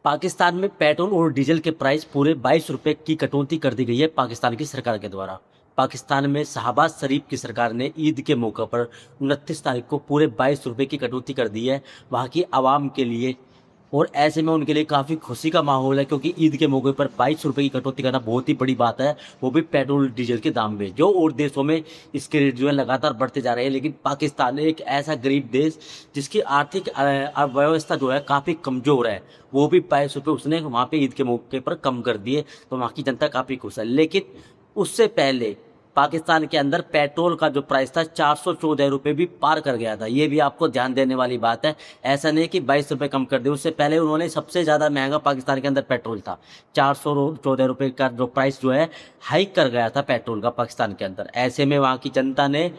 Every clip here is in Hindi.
पाकिस्तान में पेट्रोल और डीजल के प्राइस पूरे 22 रुपये की कटौती कर दी गई है पाकिस्तान की सरकार के द्वारा। पाकिस्तान में शहबाज शरीफ की सरकार ने ईद के मौके पर 29 तारीख को पूरे 22 रुपये की कटौती कर दी है वहाँ की आवाम के लिए। और ऐसे में उनके लिए काफ़ी खुशी का माहौल है, क्योंकि ईद के मौके पर 22 रुपये की कटौती करना बहुत ही बड़ी बात है, वो भी पेट्रोल डीजल के दाम में। जो और देशों में इसके रेट जो है लगातार बढ़ते जा रहे हैं, लेकिन पाकिस्तान एक ऐसा गरीब देश जिसकी आर्थिक अर्थव्यवस्था जो है काफ़ी कमज़ोर है, वो भी 22 रुपये उसने वहाँ पे ईद के मौके पर कम कर दिए, तो वहाँ की जनता काफ़ी खुश है। लेकिन उससे पहले पाकिस्तान के अंदर पेट्रोल का जो प्राइस था 414 रुपये भी पार कर गया था। ये भी आपको ध्यान देने वाली बात है, ऐसा नहीं कि 22 रुपये कम कर दिए। उससे पहले उन्होंने सबसे ज़्यादा महंगा पाकिस्तान के अंदर पेट्रोल था, 414 रुपये का जो प्राइस जो है हाइक कर गया था पेट्रोल का पाकिस्तान के अंदर। ऐसे में वहाँ की जनता ने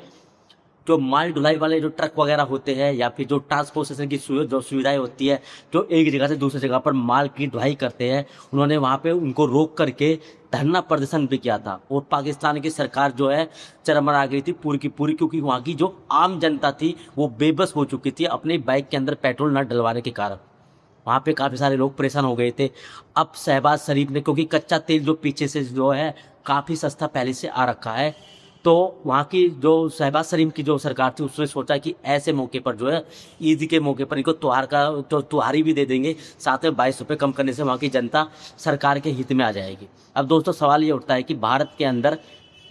जो माल ढुलाई वाले जो ट्रक वगैरह होते हैं या फिर जो ट्रांसपोर्टेशन की जो सुविधाएं होती है, जो एक जगह से दूसरी जगह पर माल की ढुलाई करते हैं, उन्होंने वहाँ पे उनको रोक करके धरना प्रदर्शन भी किया था। और पाकिस्तान की सरकार जो है चरमरा गई थी पूरी की पूरी, क्योंकि वहाँ की जो आम जनता थी वो बेबस हो चुकी थी अपनी बाइक के अंदर पेट्रोल न डलवाने के कारण। वहाँ पे काफ़ी सारे लोग परेशान हो गए थे। अब शहबाज शरीफ ने, क्योंकि कच्चा तेल जो पीछे से जो है काफ़ी सस्ता पहले से आ रखा है, तो वहाँ की जो शहबाज शरीफ की जो सरकार थी उसने सोचा कि ऐसे मौके पर जो है ईद के मौके पर इनको त्योहार का तो त्योहारी भी दे देंगे, साथ में 22 रुपये कम करने से वहाँ की जनता सरकार के हित में आ जाएगी। अब दोस्तों सवाल ये उठता है कि भारत के अंदर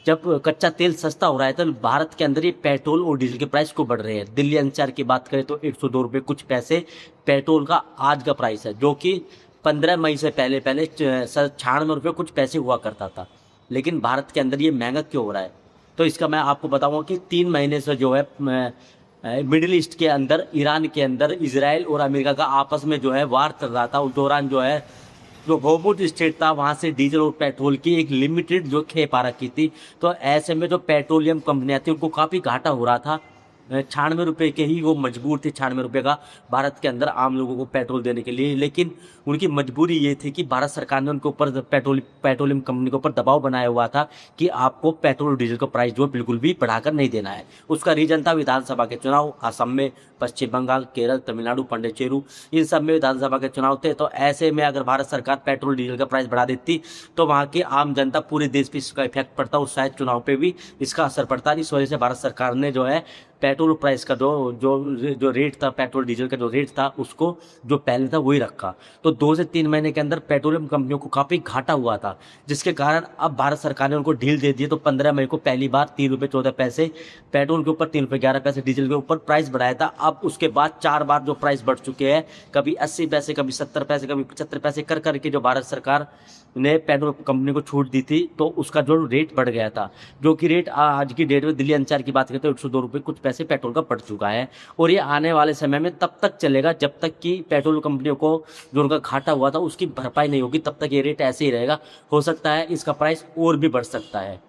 जब कच्चा तेल सस्ता हो रहा है तो भारत के अंदर ये पेट्रोल और डीजल के प्राइस को बढ़ रहे हैं। दिल्ली एनसीआर की बात करें तो 102 रुपये कुछ पैसे पेट्रोल का आज का प्राइस है, जो कि 15 मई से पहले 96 रुपये कुछ पैसे हुआ करता था। लेकिन भारत के अंदर ये महंगा क्यों हो रहा है, तो इसका मैं आपको बताऊंगा कि 3 महीने से जो है मिडिल ईस्ट के अंदर, ईरान के अंदर इजराइल और अमेरिका का आपस में जो है वार चल रहा था। उस दौरान जो है जो होर्मुज़ स्ट्रेट था वहाँ से डीजल और पेट्रोल की एक लिमिटेड जो खेप आ रखी थी, तो ऐसे में जो पेट्रोलियम कंपनियाँ थी उनको काफ़ी घाटा हो रहा था। 96 रुपये के ही वो मजबूर थे, 96 रुपये का भारत के अंदर आम लोगों को पेट्रोल देने के लिए। लेकिन उनकी मजबूरी ये थी कि भारत सरकार ने उनके ऊपर पेट्रोलियम कंपनी के ऊपर दबाव बनाया हुआ था कि आपको पेट्रोल डीजल का प्राइस जो बिल्कुल भी बढ़ाकर नहीं देना है। उसका रीजन था विधानसभा के चुनाव। असम में, पश्चिम बंगाल, केरल, तमिलनाडु, पांडिचेरी, इन सब में विधानसभा के चुनाव थे। तो ऐसे में अगर भारत सरकार पेट्रोल डीजल का प्राइस बढ़ा देती तो वहाँ की आम जनता, पूरे देश पे इसका इफेक्ट पड़ता और शायद चुनाव पे भी इसका असर पड़ता। इस वजह से भारत सरकार ने जो है पेट्रोल प्राइस का जो रेट था, पेट्रोल डीजल का जो रेट था, उसको जो पहले था वही रखा। तो 2 से 3 महीने के अंदर पेट्रोलियम कंपनियों को काफ़ी घाटा हुआ था, जिसके कारण अब भारत सरकार ने उनको ढील दे दी। तो 15 मई को पहली बार 3 रुपये 14 पैसे पेट्रोल के ऊपर, 3 रुपये 11 पैसे डीजल के ऊपर प्राइस बढ़ाया था। अब उसके बाद 4 बार जो प्राइस बढ़ चुके हैं, कभी 80 पैसे, कभी 70 पैसे, कभी 75 पैसे कर करके जो भारत सरकार ने पेट्रोल कंपनी को छूट दी थी, तो उसका जो रेट बढ़ गया था, जो कि रेट आज की डेट में दिल्ली एनसीआर की बात करें तो 102 रुपये कुछ पैसे पेट्रोल का बढ़ चुका है। और ये आने वाले समय में तब तक चलेगा जब तक कि पेट्रोल कंपनियों को जो उनका घाटा हुआ था उसकी भरपाई नहीं होगी, तब तक ये रेट ऐसे ही रहेगा। हो सकता है इसका प्राइस और भी बढ़ सकता है।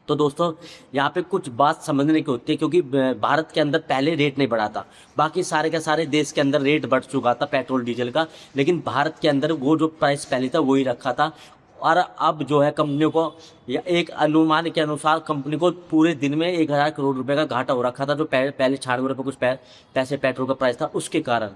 तो दोस्तों यहाँ पे कुछ बात समझने की होती है, क्योंकि भारत के अंदर पहले रेट नहीं बढ़ा था, बाकी सारे के सारे देश के अंदर रेट बढ़ चुका था पेट्रोल डीजल का, लेकिन भारत के अंदर वो जो प्राइस पहले था वही रखा था। और अब जो है कंपनियों को, या एक अनुमान के अनुसार कंपनी को पूरे दिन में 1000 करोड़ रुपए का घाटा हो रखा था, जो पहले 96 रुपये कुछ पैसे पेट्रोल का प्राइस था उसके कारण।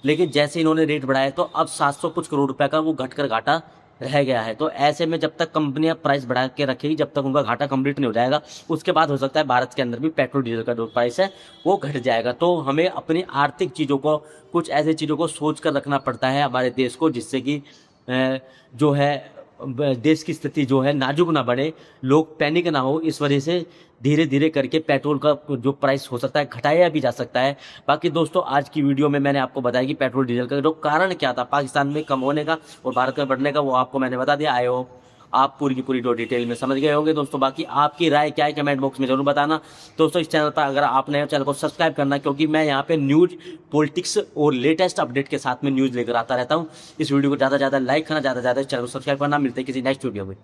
लेकिन जैसे इन्होंने रेट बढ़ाया तो अब 700 कुछ करोड़ रुपए का वो घटकर घाटा रह गया है। तो ऐसे में जब तक कंपनियां प्राइस बढ़ा के रखेगी, जब तक उनका घाटा कंप्लीट नहीं हो जाएगा, उसके बाद हो सकता है भारत के अंदर भी पेट्रोल डीजल का जो प्राइस है वो घट जाएगा। तो हमें अपनी आर्थिक चीज़ों को, कुछ ऐसी चीज़ों को सोच कर रखना पड़ता है हमारे देश को, जिससे कि जो है देश की स्थिति जो है नाजुक ना बढ़े, लोग पैनिक ना हो। इस वजह से धीरे धीरे करके पेट्रोल का जो प्राइस हो सकता है घटाया भी जा सकता है। बाकी दोस्तों आज की वीडियो में मैंने आपको बताया कि पेट्रोल डीजल का जो कारण क्या था पाकिस्तान में कम होने का और भारत में बढ़ने का, वो आपको मैंने बता दिया। आई होप आप पूरी की पूरी जो डिटेल में समझ गए होंगे दोस्तों। बाकी आपकी राय क्या है कमेंट बॉक्स में जरूर बताना दोस्तों। इस चैनल पर अगर आप नए हो, चैनल को सब्सक्राइब करना, क्योंकि मैं यहाँ पे न्यूज़, पॉलिटिक्स और लेटेस्ट अपडेट के साथ में न्यूज़ लेकर आता रहता हूँ। इस वीडियो को ज़्यादा से ज़्यादा लाइक करना, ज़्यादा से ज़्यादा चैनल को सब्सक्राइब करना। मिलते हैं किसी नेक्स्ट वीडियो में।